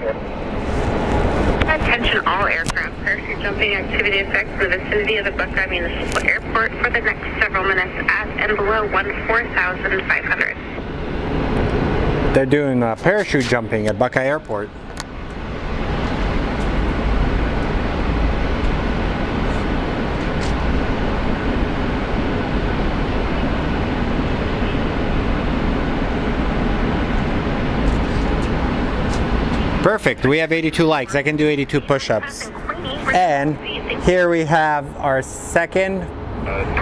Attention all aircraft, parachute jumping activity effects in the vicinity of the Buckeye Municipal Airport. Airport for the next several minutes at and below 14,500. They're doing parachute jumping at Buckeye Airport. Perfect. We have 82 likes. I can do 82 push-ups. And here we have our second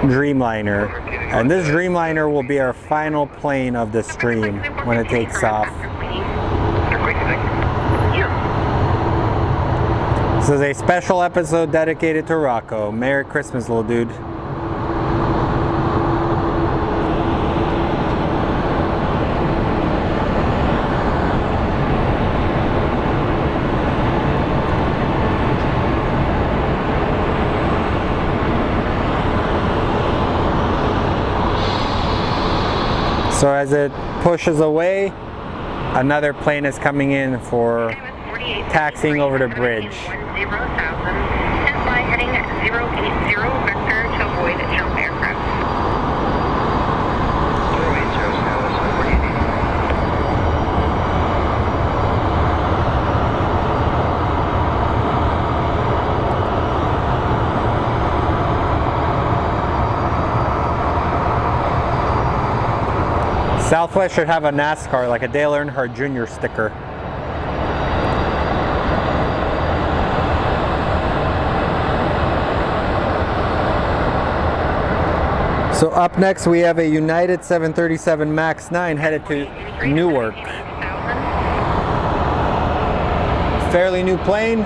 Dreamliner. And this Dreamliner will be our final plane of the stream when it takes off. This is a special episode dedicated to Rocco. Merry Christmas, little dude. So as it pushes away, another plane is coming in for taxiing over the bridge. 10,000, and fly heading 080 vector to avoid jump aircraft. 080 Southwest should have a NASCAR, like a Dale Earnhardt Jr. sticker. So up next we have a United 737 MAX 9 headed to Newark. Fairly new plane.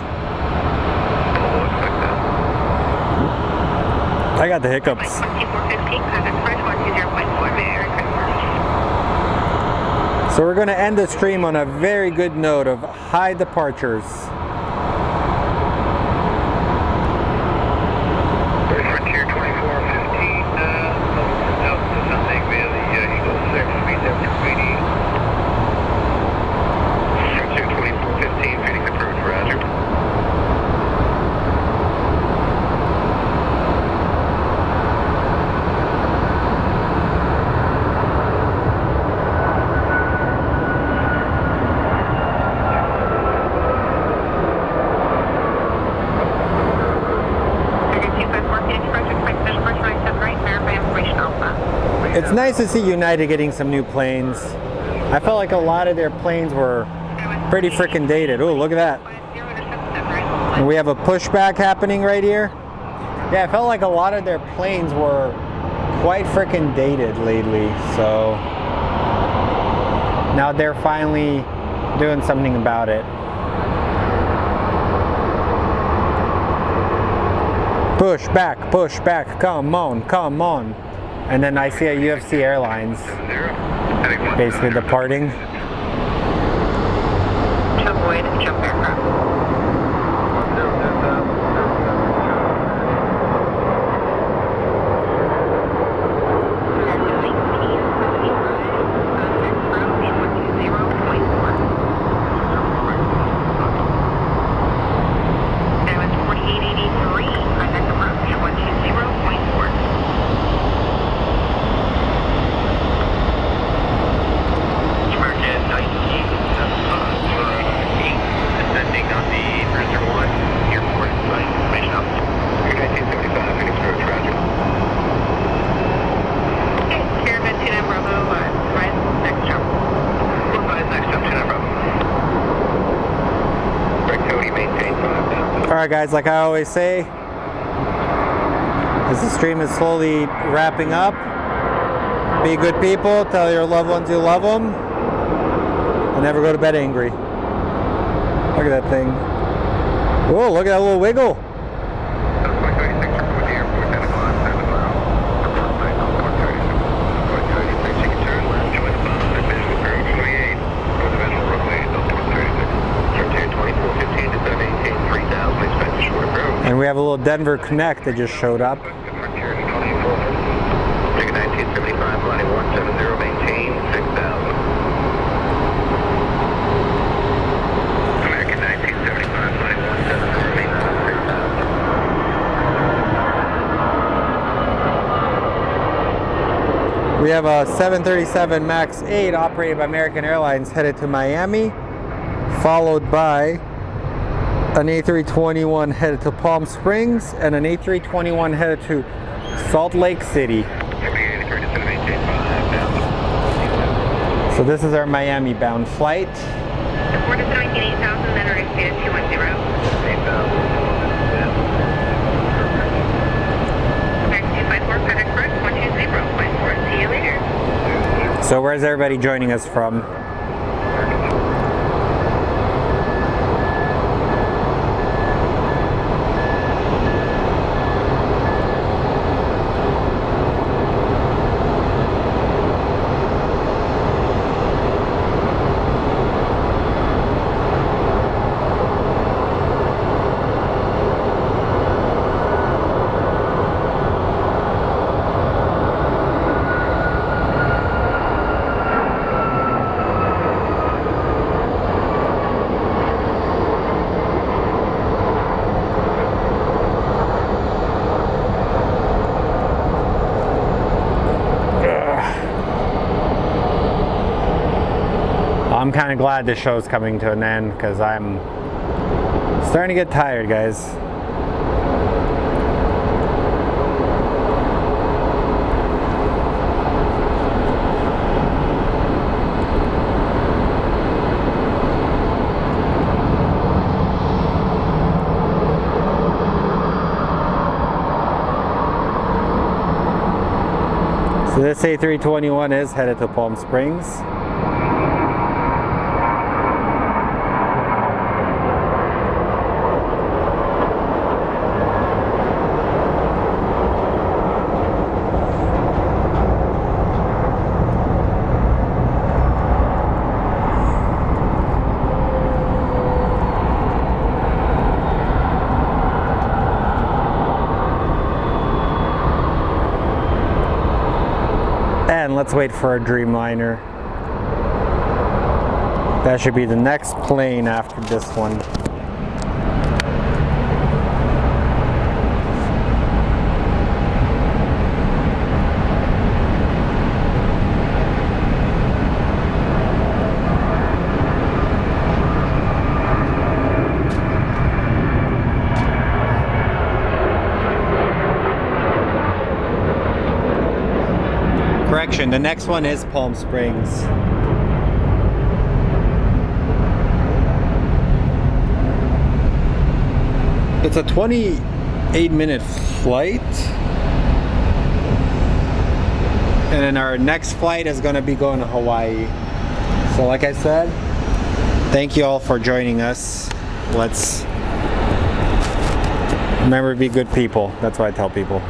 I got the hiccups. 2415, contact French 120.4, Merry Christmas. So we're going to end the stream on a very good note of high departures. Frontier 2415, out to something via the Eagle 6, speed up to 80. Frontier 2415, Phoenix approach, roger. It's nice to see United getting some new planes. I felt like a lot of their planes were pretty freaking dated. Oh, look at that. And we have a pushback happening right here. Yeah, I felt like a lot of their planes were quite freaking dated lately. So now they're finally doing something about it. Push back, come on, come on. And then I see a UFC Airlines basically departing. To avoid jump aircraft. Alright guys, like I always say, as the stream is slowly wrapping up, be good people, tell your loved ones you love them, and never go to bed angry. Look at that thing. Whoa, look at that little wiggle. And we have a little Denver Connect that just showed up. Ticket 1975, flight 170, maintain 6,000. American 1975, flight 170, maintain 6,000. We have a 737 MAX 8 operated by American Airlines headed to Miami, followed by an A321 headed to Palm Springs and an A321 headed to Salt Lake City. So this is our Miami bound flight. Report to 17,8,000, then arrive at 210. Back 254, Patrick First, 120, point 4. See you later. So where's everybody joining us from? I'm kind of glad this show's coming to an end because I'm starting to get tired, guys. So this A321 is headed to Palm Springs. And let's wait for a Dreamliner. That should be the next plane after this one. Correction, the next one is Palm Springs. It's a 28-minute flight. And then our next flight is going to be going to Hawaii. So like I said, thank you all for joining us. Let's remember to be good people. That's what I tell people.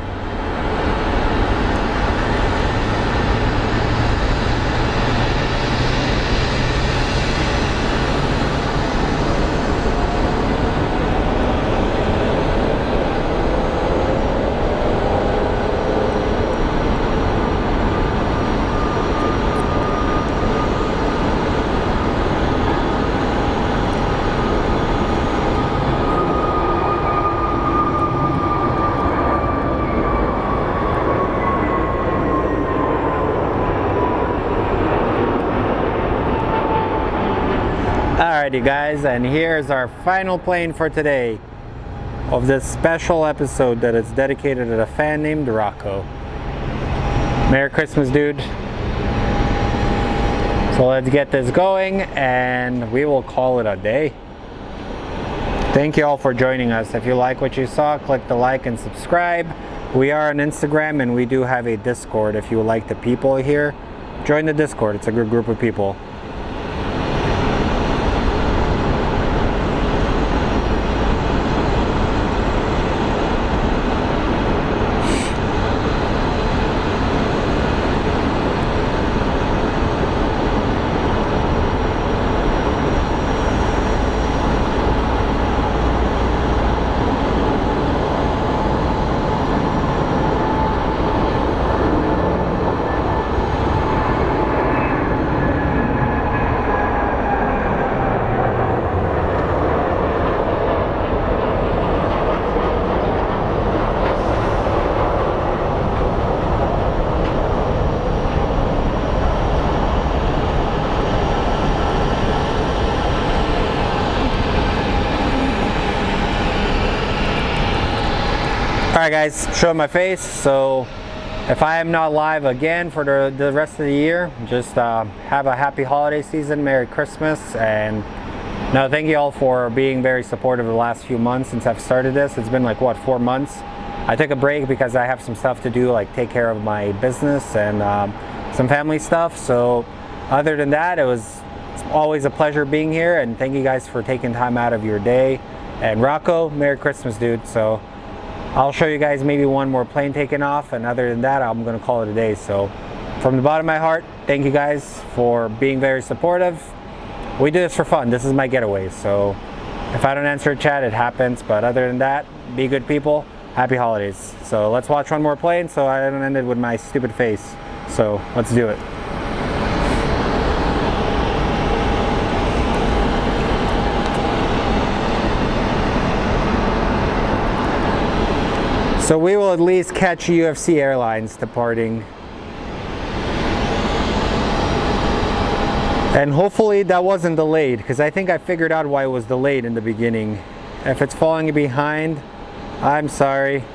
Alrighty guys, and here's our final plane for today of this special episode that is dedicated to a fan named Rocco. Merry Christmas, dude. So let's get this going and we will call it a day. Thank you all for joining us. If you like what you saw, click the like and subscribe. We are on Instagram and we do have a Discord. If you like the people here, join the Discord. It's a good group of people. Alright guys, showing my face. So if I am not live again for the rest of the year, just have a happy holiday season, Merry Christmas, and no, thank you all for being very supportive the last few months since I've started this. It's been like, what, 4 months? I took a break because I have some stuff to do, like take care of my business and some family stuff. So other than that, it's always a pleasure being here, and thank you guys for taking time out of your day. And Rocco, Merry Christmas, dude. So I'll show you guys maybe one more plane taking off, and other than that, I'm gonna call it a day. So from the bottom of my heart, thank you guys for being very supportive. We do this for fun. This is my getaway. So if I don't answer a chat, it happens. But other than that, be good people. Happy holidays. So let's watch one more plane so I don't end it with my stupid face. So let's do it. So we will at least catch UFC Airlines departing. And hopefully that wasn't delayed, because I think I figured out why it was delayed in the beginning. If it's falling behind, I'm sorry.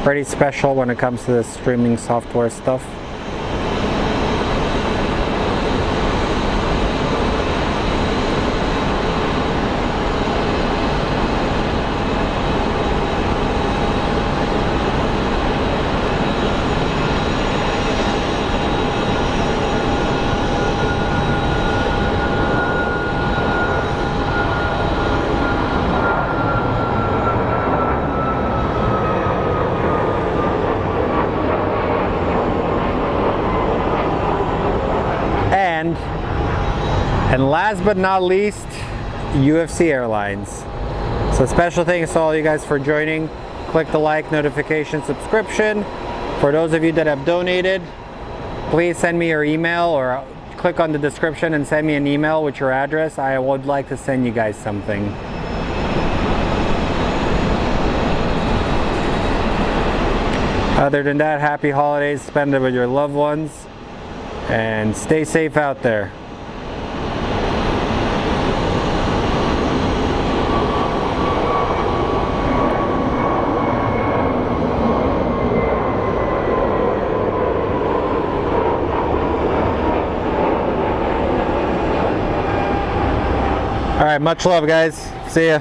Pretty special when it comes to the streaming software stuff. And last but not least, UFC Airlines. So special thanks to all you guys for joining. Click the like, notification, subscription. For those of you that have donated, please send me your email, or click on the description and send me an email with your address. I would like to send you guys something. Other than that, happy holidays, spend it with your loved ones, and stay safe out there. All right, much love, guys. See ya.